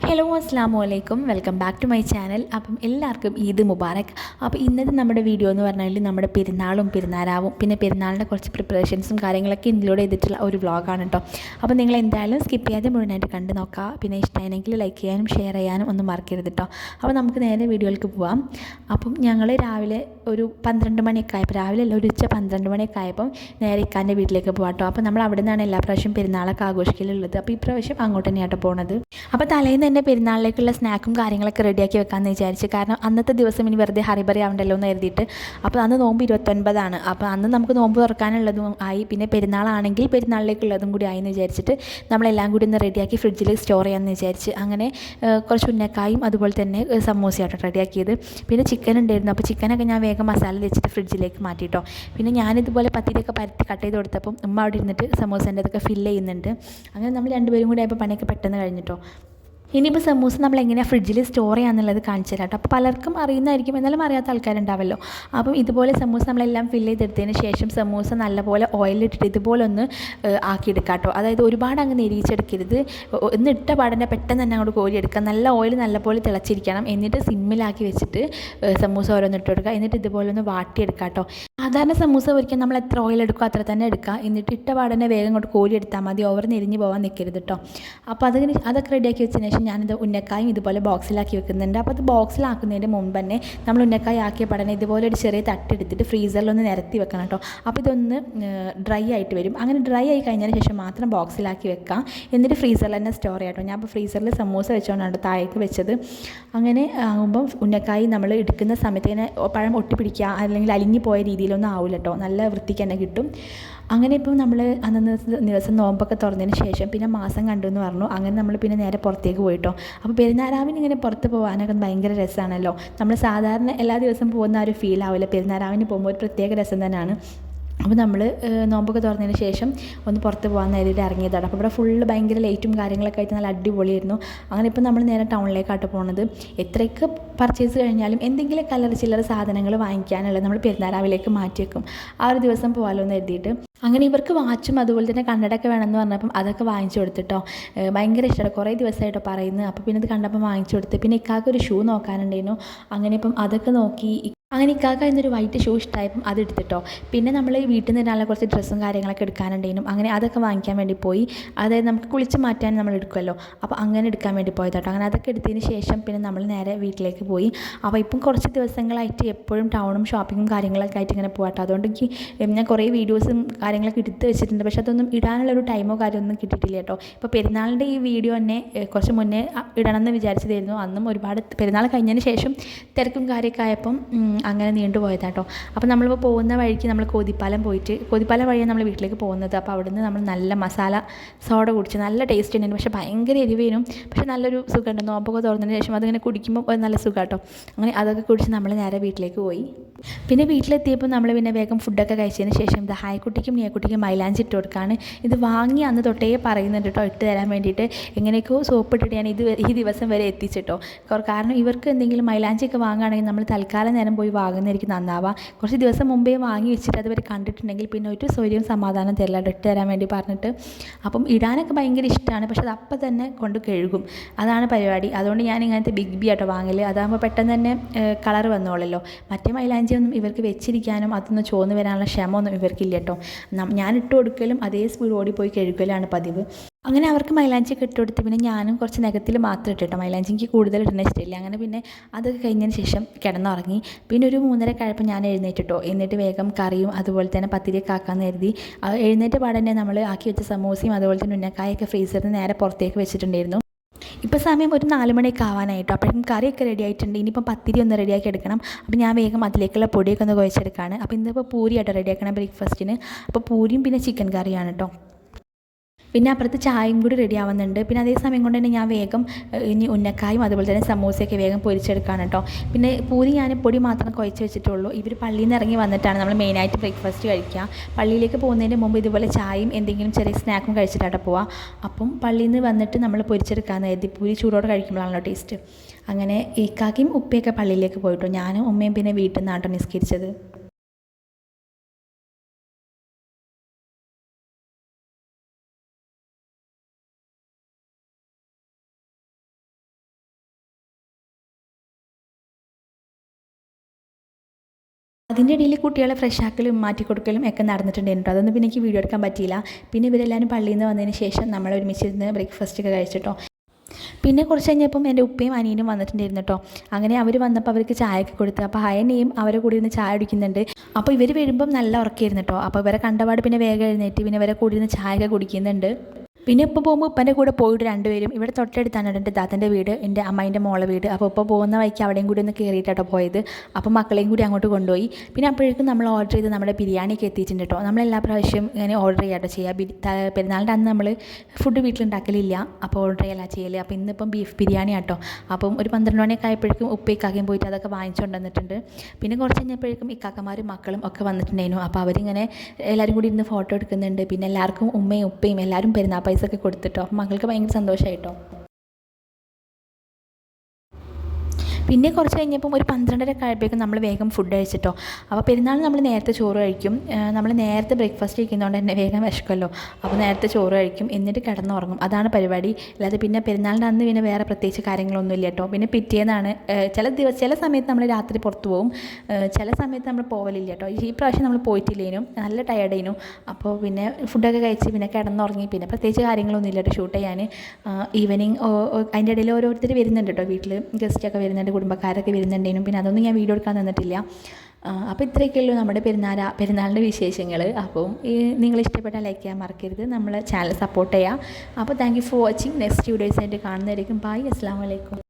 Hello അസ്സാമു അലൈക്കും, welcome back to my channel. അപ്പം എല്ലാവർക്കും ഈദ് മുബാറക്. അപ്പോൾ ഇന്നത്തെ നമ്മുടെ വീഡിയോ എന്ന് പറഞ്ഞാൽ നമ്മുടെ പെരുന്നാളും പെരുന്നാളാവും പിന്നെ പെരുന്നാളിൻ്റെ കുറച്ച് പ്രിപ്പറേഷൻസും കാര്യങ്ങളൊക്കെ ഇൻക്ലൂഡ് ചെയ്തിട്ടുള്ള ഒരു വ്ളോഗാണ് കേട്ടോ. അപ്പോൾ നിങ്ങൾ എന്തായാലും സ്കിപ്പ് ചെയ്യാതെ മുഴുവനായിട്ട് കണ്ട് നോക്കുക. പിന്നെ ഇഷ്ടമായെങ്കിൽ ലൈക്ക് ചെയ്യാനും ഷെയർ ചെയ്യാനും ഒന്നും മറക്കരുത് കേട്ടോ. അപ്പോൾ നമുക്ക് നേരെ വീഡിയോയിലേക്ക് പോവാം. അപ്പം ഞങ്ങൾ രാവിലെ ഒരു 12 മണിയൊക്കെ ആയപ്പോൾ, രാവിലെ അല്ല, ഒരു ഉച്ച 12 മണിയൊക്കെ ആയപ്പം നേരെ ഇക്കാൻ്റെ വീട്ടിലേക്ക് പോകാം കേട്ടോ. അപ്പോൾ നമ്മൾ അവിടെ നിന്നാണ് എല്ലാ പ്രാവശ്യം പെരുന്നാളൊക്കെ ആഘോഷിക്കലുള്ളത്. അപ്പോൾ ഈ പ്രാവശ്യം അങ്ങോട്ട് തന്നെയാട്ടോ പോണത്. അപ്പോൾ തലേന്ന് തന്നെ പെരുന്നാളിലേക്കുള്ള സ്നാക്കും കാര്യങ്ങളൊക്കെ റെഡിയാക്കി വെക്കാമെന്ന് വിചാരിച്ചു. കാരണം അന്നത്തെ ദിവസം ഇനി വെറുതെ ഹറിബറി ആവണ്ടല്ലോ എന്ന് കരുതിയിട്ട്. അപ്പോൾ അന്ന് നോമ്പ് 29 അപ്പോൾ അന്ന് നമുക്ക് നോമ്പ് തുറക്കാനുള്ളതും ആയി, പിന്നെ പെരുന്നാളാണെങ്കിൽ പെരുന്നാളിലേക്കുള്ളതും കൂടി ആയി എന്ന് വിചാരിച്ചിട്ട് നമ്മളെല്ലാം കൂടി ഒന്ന് റെഡിയാക്കി ഫ്രിഡ്ജിൽ സ്റ്റോർ ചെയ്യാമെന്ന് വിചാരിച്ച്. അങ്ങനെ കുറച്ച് ഉന്നക്കായും അതുപോലെ തന്നെ സമൂസയാട്ടോ റെഡിയാക്കിയത്. പിന്നെ ചിക്കൻ ഉണ്ടായിരുന്നു. അപ്പോൾ ചിക്കനൊക്കെ ഞാൻ വേഗം മസാല വെച്ചിട്ട് ഫ്രിഡ്ജിലേക്ക് മാറ്റിയിട്ടോ. പിന്നെ ഞാനിതുപോലെ പത്തിരിയൊക്കെ പരത്തി കട്ട് ചെയ്ത് കൊടുത്തപ്പം ഉമ്മ അവിടെ ഇരുന്നിട്ട് സമൂസേൻ്റെ അതൊക്കെ ഫില്ല് ചെയ്യുന്നുണ്ട്. അങ്ങനെ നമ്മൾ രണ്ടുപേരും കൂടി ആയപ്പോൾ പണിയൊക്കെ പെട്ടെന്ന് കഴിഞ്ഞിട്ടോ. ഇനിയിപ്പോൾ സമൂസ നമ്മൾ എങ്ങനെയാണ് ഫ്രിഡ്ജിൽ സ്റ്റോർ ചെയ്യാന്നുള്ളത് കാണിച്ചു തരാം കേട്ടോ. അപ്പോൾ പലർക്കും അറിയുന്നതായിരിക്കും, എന്നാലും അറിയാത്ത ആൾക്കാരുണ്ടാവല്ലോ. അപ്പം ഇതുപോലെ സമൂസ നമ്മളെല്ലാം ഫില്ല് ചെയ്തെടുത്തതിന് ശേഷം സമൂസ നല്ലപോലെ ഓയിലിട്ടിട്ട് ഇതുപോലെ ഒന്ന് ആക്കിയെടുക്കാം കേട്ടോ. അതായത് ഒരുപാട് അങ്ങ് നെരിയിച്ചെടുക്കരുത്. ഒന്ന് ഇട്ട പാടന്നെ പെട്ടെന്ന് തന്നെ അങ്ങോട്ട് കോരിയെടുക്കുക. നല്ല ഓയിൽ നല്ലപോലെ തിളച്ചിരിക്കണം. എന്നിട്ട് സിമ്മിലാക്കി വെച്ചിട്ട് സമൂസ ഓരോന്ന് ഇട്ട് കൊടുക്കുക. എന്നിട്ട് ഇതുപോലെ ഒന്ന് വാട്ടിയെടുക്കാം കേട്ടോ. സാധാരണ സമൂസ പൊരിക്കാൻ നമ്മൾ എത്ര ഓയിൽ എടുക്കുക അത്ര തന്നെ എടുക്കുക. എന്നിട്ട് ഇട്ട പാടന്നെ വേഗം അങ്ങോട്ട് കോരിയെടുത്താൽ മതി. ഓവർ നെരിഞ്ഞ് പോകാൻ നിൽക്കരുത് കേട്ടോ. അപ്പോൾ അതൊക്കെ റെഡിയാക്കി വെച്ചതിന് ശേഷം ഞാനിത് ഉന്നക്കായും ഇതുപോലെ ബോക്സിലാക്കി വെക്കുന്നുണ്ട്. അപ്പോൾ അത് ബോക്സിലാക്കുന്നതിൻ്റെ മുമ്പ് തന്നെ നമ്മൾ ഉന്നക്കായ ആക്കിയ പടനെ ഇതുപോലെ ഒരു ചെറിയ തട്ടെടുത്തിട്ട് ഫ്രീസറിലൊന്ന് നിരത്തി വെക്കണം കേട്ടോ. അപ്പോൾ ഇതൊന്ന് ഡ്രൈ ആയിട്ട് വരും. അങ്ങനെ ഡ്രൈ ആയി കഴിഞ്ഞതിന് ശേഷം മാത്രം ബോക്സിലാക്കി വെക്കാം. എന്നിട്ട് ഫ്രീസറിൽ തന്നെ സ്റ്റോർ ചെയ്യാം കേട്ടോ. ഞാൻ അപ്പോൾ ഫ്രീസറിൽ സമൂസ വെച്ചുകൊണ്ടാണ് താഴേക്ക് വെച്ചത്. അങ്ങനെ ആകുമ്പം ഉന്നക്കായി നമ്മൾ എടുക്കുന്ന സമയത്ത് ഇങ്ങനെ പഴം ഒട്ടിപ്പിടിക്കുക അല്ലെങ്കിൽ അലിഞ്ഞു പോയ രീതിയിലൊന്നും ആവില്ല കേട്ടോ. നല്ല വൃത്തിക്ക് തന്നെ കിട്ടും. അങ്ങനെ ഇപ്പം നമ്മൾ അന്നത്തെ ദിവസം നോമ്പൊക്കെ തുറന്നതിന് ശേഷം പിന്നെ മാസം കണ്ടു എന്ന് പറഞ്ഞു. അങ്ങനെ നമ്മൾ പിന്നെ നേരെ പുറത്തേക്ക് പോയിട്ടോ. അപ്പോൾ പെരുന്നാരാവിന് ഇങ്ങനെ പുറത്ത് പോകാനൊക്കെ ഭയങ്കര രസമാണല്ലോ. നമ്മൾ സാധാരണ എല്ലാ ദിവസവും പോകുന്ന ആ ഒരു ഫീൽ ആവില്ല. പെരുന്നാരാവിന് പോകുമ്പോൾ ഒരു പ്രത്യേക രസം തന്നെയാണ്. അപ്പോൾ നമ്മൾ നോമ്പൊക്കെ തുറന്നതിന് ശേഷം ഒന്ന് പുറത്ത് പോകാൻ നേരിട്ട് ഇറങ്ങിയതാണ്. അപ്പോൾ ഇവിടെ ഫുള്ള് ഭയങ്കര ലൈറ്റും കാര്യങ്ങളൊക്കെ ആയിട്ട് നല്ല അടിപൊളിയായിരുന്നു. അങ്ങനെ ഇപ്പോൾ നമ്മൾ നേരെ ടൗണിലേക്കാട്ട് പോകുന്നത്. എത്രയൊക്കെ പർച്ചേസ് കഴിഞ്ഞാലും എന്തെങ്കിലും ചില്ലറ സാധനങ്ങൾ വാങ്ങിക്കാനുള്ളത് നമ്മൾ പെരുന്നാരാവിലേക്ക് മാറ്റി വെക്കും. ആ ഒരു ദിവസം പോകാമല്ലോ എന്ന് കരുതിയിട്ട്. അങ്ങനെ ഇവർക്ക് വാച്ചും അതുപോലെ തന്നെ കണ്ണടയൊക്കെ വേണമെന്ന് പറഞ്ഞപ്പം അതൊക്കെ വാങ്ങിച്ചു കൊടുത്തിട്ടോ. ഭയങ്കര ഇഷ്ടമാണ്, കുറേ ദിവസമായിട്ടോ പറയുന്നത്. അപ്പോൾ പിന്നെ ഇത് കണ്ടപ്പോൾ വാങ്ങിച്ചു കൊടുത്ത്. പിന്നെ ഇക്കാക്ക് ഒരു ഷൂ നോക്കാനുണ്ടായിരുന്നു. അങ്ങനെ ഇപ്പം അതൊക്കെ നോക്കി. അങ്ങനെ ഇക്കാക്ക എന്നൊരു വൈറ്റ് ഷൂ ഇഷ്ടമായപ്പം അതെടുത്തിട്ടോ. പിന്നെ നമ്മൾ വീട്ടിൽ നിന്ന് തന്നെയുള്ള കുറച്ച് ഡ്രസ്സും കാര്യങ്ങളൊക്കെ എടുക്കാനുണ്ടായിരുന്നു. അങ്ങനെ അതൊക്കെ വാങ്ങിക്കാൻ വേണ്ടി പോയി. അതായത് നമുക്ക് കുളിച്ച് മാറ്റാൻ നമ്മൾ എടുക്കുമല്ലോ, അപ്പോൾ അങ്ങനെ എടുക്കാൻ വേണ്ടി പോയതാട്ടോ. അങ്ങനെ അതൊക്കെ എടുത്തതിന് ശേഷം പിന്നെ നമ്മൾ നേരെ വീട്ടിലേക്ക് പോയി. അപ്പോൾ ഇപ്പം കുറച്ച് ദിവസങ്ങളായിട്ട് എപ്പോഴും ടൗണും ഷോപ്പിങ്ങും കാര്യങ്ങളൊക്കെ ആയിട്ട് ഇങ്ങനെ പോകട്ടോ. അതുകൊണ്ട് എനിക്ക് ഞാൻ കുറേ വീഡിയോസും കാര്യങ്ങളൊക്കെ എടുത്ത് വെച്ചിട്ടുണ്ട്. പക്ഷേ അതൊന്നും ഇടാനുള്ളൊരു ടൈമോ കാര്യമൊന്നും കിട്ടിയിട്ടില്ല കേട്ടോ. ഇപ്പോൾ പെരുന്നാളിൻ്റെ ഈ വീഡിയോ തന്നെ കുറച്ച് മുന്നേ ഇടണമെന്ന് വിചാരിച്ചതായിരുന്നു. അന്നും ഒരുപാട് പെരുന്നാൾ കഴിഞ്ഞതിന് ശേഷം തിരക്കും കാര്യമൊക്കെ ആയപ്പം അങ്ങനെ നീണ്ടുപോയതാട്ടോ. അപ്പോൾ നമ്മളിപ്പോൾ പോകുന്ന വഴിക്ക് നമ്മൾ കോതിപ്പാലം വഴിയാണ് നമ്മൾ വീട്ടിലേക്ക് പോകുന്നത്. അപ്പോൾ അവിടുന്ന് നമ്മൾ നല്ല മസാല സോഡ കുടിച്ച് നല്ല ടേസ്റ്റ് ഉണ്ടായിരുന്നു. പക്ഷേ ഭയങ്കര എരിവേനും, പക്ഷേ നല്ലൊരു സുഖമുണ്ട്. നോമ്പൊക്കെ തുറന്നതിന് ശേഷം അതിങ്ങനെ കുടിക്കുമ്പോൾ ഒരു നല്ല സുഖമാട്ടോ. അങ്ങനെ അതൊക്കെ കുടിച്ച് നമ്മൾ നേരെ വീട്ടിലേക്ക് പോയി. പിന്നെ വീട്ടിലെത്തിയപ്പോൾ നമ്മൾ പിന്നെ വേഗം ഫുഡൊക്കെ കഴിച്ചതിന് ശേഷം ഇത് ഹായ്ക്കുട്ടിക്കും നീയക്കുട്ടിക്കും മൈലാഞ്ചി ഇട്ട് കൊടുക്കുകയാണ്. ഇത് വാങ്ങി അന്ന് തൊട്ടേ പറയുന്നുണ്ട് കേട്ടോ, ഇട്ട് തരാൻ വേണ്ടിയിട്ട്. എങ്ങനെയൊക്കെയോ സോപ്പ് ഇട്ടിട്ട് ഞാൻ ഈ ദിവസം വരെ എത്തിച്ചിട്ടോ. കാരണം ഇവർക്ക് എന്തെങ്കിലും മൈലാഞ്ചിയൊക്കെ വാങ്ങുകയാണെങ്കിൽ നമ്മൾ തൽക്കാലം നേരം പോയി വാങ്ങുന്നതായിരിക്കും നന്നാവുക. കുറച്ച് ദിവസം മുമ്പേ വാങ്ങി വെച്ചിട്ട് അതുവരെ കണ്ടിട്ടുണ്ടെങ്കിൽ പിന്നെ ഒരു സ്വൈര്യവും സമാധാനം തരില്ല ഇട്ട് തരാൻ വേണ്ടി പറഞ്ഞിട്ട്. അപ്പം ഇടാനൊക്കെ ഭയങ്കര ഇഷ്ടമാണ്, പക്ഷെ അത് അപ്പം തന്നെ കൊണ്ട് കഴുകും. അതാണ് പരിപാടി. അതുകൊണ്ട് ഞാൻ ഇങ്ങനത്തെ ബിഗ് ബി ആട്ടോ വാങ്ങൽ. അതാകുമ്പോൾ പെട്ടെന്ന് തന്നെ കളർ വന്നോളല്ലോ. മറ്റേ മൈലാഞ്ചിയൊന്നും ഇവർക്ക് വെച്ചിരിക്കാനും അതൊന്നും ചോന്ന് വരാനുള്ള ക്ഷമ ഒന്നും ഇവർക്കില്ല കേട്ടോ. ഞാൻ ഇട്ട് കൊടുക്കലും അതേ സ്പീഡ് ഓടിപ്പോയി കഴുകലാണ് പതിവ്. അങ്ങനെ അവർക്ക് മൈലാഞ്ചിയൊക്കെ ഇട്ട് കൊടുത്ത് പിന്നെ ഞാനും കുറച്ച് നഖത്തിൽ മാത്രം ഇട്ടിട്ടോ. മൈലാഞ്ചി എനിക്ക് കൂടുതൽ ഇടുന്ന ഇഷ്ടമില്ല. അങ്ങനെ പിന്നെ അതൊക്കെ കഴിഞ്ഞതിന് ശേഷം കിടന്നുറങ്ങി. പിന്നെ ഒരു 3:30 കഴിയുമ്പോൾ ഞാൻ എഴുന്നേറ്റിട്ടോ. എന്നിട്ട് വേഗം കറിയും അതുപോലെ തന്നെ പത്തിരിയൊക്കെ ആക്കാമെന്ന് കരുതി. എഴുന്നേറ്റ് പാടന്നെ നമ്മൾ ആക്കി വെച്ച സമൂസയും അതുപോലെ തന്നെ ഉന്നക്കായൊക്കെ ഫ്രീസറിന് നേരെ പുറത്തേക്ക് വെച്ചിട്ടുണ്ടായിരുന്നു. ഇപ്പോൾ സമയം ഒരു 4 മണിയൊക്കെ ആവാനായിട്ടോ. അപ്പോഴേക്കും കറിയൊക്കെ റെഡി ആയിട്ടുണ്ട്. ഇനിയിപ്പം പത്തിരി ഒന്ന് റെഡിയാക്കി എടുക്കണം. അപ്പോൾ ഞാൻ വേഗം അതിലേക്കുള്ള പൊടിയൊക്കെ ഒന്ന് കുഴച്ചെടുക്കുകയാണ്. അപ്പോൾ ഇന്നിപ്പോൾ പൂരിയാട്ടോ റെഡിയാക്കണം ബ്രേക്ക്ഫാസ്റ്റിന്. അപ്പോൾ പൂരിയും പിന്നെ ചിക്കൻ കറിയാണ് കേട്ടോ. പിന്നെ അപ്പുറത്ത് ചായയും കൂടി റെഡി ആവുന്നുണ്ട്. പിന്നെ അതേ സമയം കൊണ്ട് തന്നെ ഞാൻ വേഗം ഇനി ഉന്നക്കായും അതുപോലെ തന്നെ സമൂസയൊക്കെ വേഗം പൊരിച്ചെടുക്കുകയാണ് കേട്ടോ. പിന്നെ പൂരി ഞാൻ പൊടി മാത്രം കുഴച്ച് വെച്ചിട്ടുള്ളൂ. ഇവർ പള്ളിയിൽ നിന്ന് ഇറങ്ങി വന്നിട്ടാണ് നമ്മൾ മെയിനായിട്ട് ബ്രേക്ക്ഫാസ്റ്റ് കഴിക്കുക. പള്ളിയിലേക്ക് പോകുന്നതിന് മുമ്പ് ഇതുപോലെ ചായയും എന്തെങ്കിലും ചെറിയ സ്നാക്കും കഴിച്ചിട്ടാണ് പോവുക. അപ്പം പള്ളിയിൽ നിന്ന് വന്നിട്ട് നമ്മൾ പൊരിച്ചെടുക്കാമെന്ന് കരുതി. പൂരി ചൂടോടെ കഴിക്കുമ്പോഴാണല്ലോ ടേസ്റ്റ്. അങ്ങനെ ഇക്കാക്കയും ഉപ്പയൊക്കെ പള്ളിയിലേക്ക് പോയിട്ടോ. ഞാനും ഉമ്മയും പിന്നെ വീട്ടിൽ നിന്നാട്ടോ നിസ്കരിച്ചത്. അതിൻ്റെ ഇടയിൽ കുട്ടികളെ ഫ്രഷ് ആക്കലും മാറ്റി കൊടുക്കലും ഒക്കെ നടന്നിട്ടുണ്ടായിരുന്നു. അതൊന്നും പിന്നെ എനിക്ക് വീഡിയോ എടുക്കാൻ പറ്റിയില്ല. പിന്നെ ഇവരെല്ലാവരും പള്ളിയിൽ നിന്ന് വന്നതിന് ശേഷം നമ്മൾ ഒരുമിച്ചിരുന്ന് ബ്രേക്ക്ഫാസ്റ്റ് ഒക്കെ കഴിച്ചിട്ടോ. പിന്നെ കുറച്ച് കഴിഞ്ഞപ്പം എൻ്റെ ഉപ്പയും അനിയനും വന്നിട്ടുണ്ടായിരുന്നു കേട്ടോ. അങ്ങനെ അവർ വന്നപ്പോൾ അവർക്ക് ചായയൊക്കെ കൊടുത്ത്. അപ്പോൾ അയനെയും അവരെ കൂടി ഇരുന്ന് ചായ കുടിക്കുന്നുണ്ട്. അപ്പോൾ ഇവർ വരുമ്പം നല്ല ഉറക്കമായിരുന്നു കേട്ടോ. അപ്പോൾ ഇവരെ കണ്ടപാട് പിന്നെ വേഗം എഴുന്നേറ്റ് പിന്നെ ഇവരെ കൂടി ഇരുന്ന് ചായയൊക്കെ കുടിക്കുന്നുണ്ട്. പിന്നെ ഇപ്പോൾ പോകുമ്പോൾ ഉപ്പൻ്റെ കൂടെ പോയിട്ട് രണ്ടുപേരും ഇവിടെ തൊട്ടടുത്താണ് എൻ്റെ താത്തൻ്റെ വീട്, എൻ്റെ അമ്മേൻ്റെ മോളെ വീട്. അപ്പോൾ ഇപ്പോൾ പോകുന്ന വഴിക്ക് അവിടെയും കൂടി ഒന്ന് കയറിയിട്ടാട്ടോ പോയത്. അപ്പോൾ മക്കളെയും കൂടി അങ്ങോട്ട് കൊണ്ടുപോയി. പിന്നെ അപ്പോഴേക്കും നമ്മൾ ഓർഡർ ചെയ്ത് നമ്മുടെ ബിരിയാണിയൊക്കെ എത്തിയിട്ടുണ്ട് കേട്ടോ. നമ്മൾ എല്ലാ പ്രാവശ്യം ഇങ്ങനെ ഓർഡർ ചെയ്യാട്ടോ ചെയ്യുക. പെരുന്നാളിൻ്റെ അന്ന് നമ്മൾ ഫുഡ് വീട്ടിലുണ്ടാക്കലില്ല, അപ്പോൾ ഓർഡർ ചെയ്യല ചെയ്യല്. അപ്പോൾ ഇന്നിപ്പം ബീഫ് ബിരിയാണി ആട്ടോ. അപ്പം ഒരു 12 മണിയൊക്കെ ആയപ്പോഴേക്കും ഉപ്പ ഇക്കാക്കയും പോയിട്ട് അതൊക്കെ വാങ്ങിച്ചുകൊണ്ട് വന്നിട്ടുണ്ട്. പിന്നെ കുറച്ച് കഴിഞ്ഞപ്പോഴേക്കും ഇക്കാക്കമാരും മക്കളും ഒക്കെ വന്നിട്ടുണ്ടായിരുന്നു. അപ്പോൾ അവരിങ്ങനെ എല്ലാവരും കൂടി ഇരുന്ന് ഫോട്ടോ എടുക്കുന്നുണ്ട്. പിന്നെ എല്ലാവർക്കും ഉമ്മയും ഉപ്പയും എല്ലാവരും പെരുന്നാൾ പൈസ ഒക്കെ കൊടുത്തിട്ടോ. അപ്പോൾ മക്കൾക്ക് ഭയങ്കര സന്തോഷമായിട്ടോ. പിന്നെ കുറച്ച് കഴിഞ്ഞപ്പം ഒരു 12:30 ആയപ്പോഴേക്കും നമ്മൾ വേഗം ഫുഡ് കഴിച്ചിട്ടോ. അപ്പോൾ പെരുന്നാൾ നമ്മൾ നേരത്തെ ചോറ് കഴിക്കും. നമ്മൾ നേരത്തെ ബ്രേക്ക്ഫാസ്റ്റ് കഴിക്കുന്നതുകൊണ്ട് തന്നെ വേഗം വിശക്കുമല്ലോ. അപ്പോൾ നേരത്തെ ചോറ് കഴിക്കും, എന്നിട്ട് കിടന്നുറങ്ങും. അതാണ് പരിപാടി. അല്ലാതെ പിന്നെ പെരുന്നാളിൻ്റെ അന്ന് പിന്നെ വേറെ പ്രത്യേകിച്ച് കാര്യങ്ങളൊന്നും ഇല്ല കേട്ടോ. പിന്നെ പിറ്റേന്നാണ് ചില സമയത്ത് നമ്മൾ രാത്രി പുറത്ത് പോകും, ചില സമയത്ത് നമ്മൾ പോകലില്ല കേട്ടോ. ഈ പ്രാവശ്യം നമ്മൾ പോയിട്ടില്ലേനും, നല്ല ടയർഡേനു. അപ്പോൾ പിന്നെ ഫുഡൊക്കെ കഴിച്ച് പിന്നെ കിടന്നുറങ്ങി. പിന്നെ പ്രത്യേകിച്ച് കാര്യങ്ങളൊന്നും ഇല്ല കേട്ടോ ഷൂട്ട് ചെയ്യാൻ. ഈവനിങ് അതിൻ്റെ ഇടയിൽ ഓരോരുത്തർ വരുന്നുണ്ട് കേട്ടോ, വീട്ടിൽ ഗസ്റ്റൊക്കെ വരുന്നുണ്ട്, കുടുംബക്കാരൊക്കെ വരുന്നുണ്ടേനും. പിന്നെ അതൊന്നും ഞാൻ വീഡിയോ എടുക്കാൻ തന്നിട്ടില്ല. അപ്പോൾ ഇത്രയൊക്കെയുള്ളൂ നമ്മുടെ പെരുന്നാളിൻ്റെ വിശേഷങ്ങൾ. അപ്പം നിങ്ങൾ ഇഷ്ടപ്പെട്ടാൽ ലൈക്ക് ചെയ്യാൻ മറക്കരുത്, നമ്മളെ ചാനൽ സപ്പോർട്ട് ചെയ്യുക. അപ്പോൾ thank you for watching. Next videos ആയിട്ട് കാണുന്നതായിരിക്കും. ബൈ, അസ്സലാമു അലൈക്കും.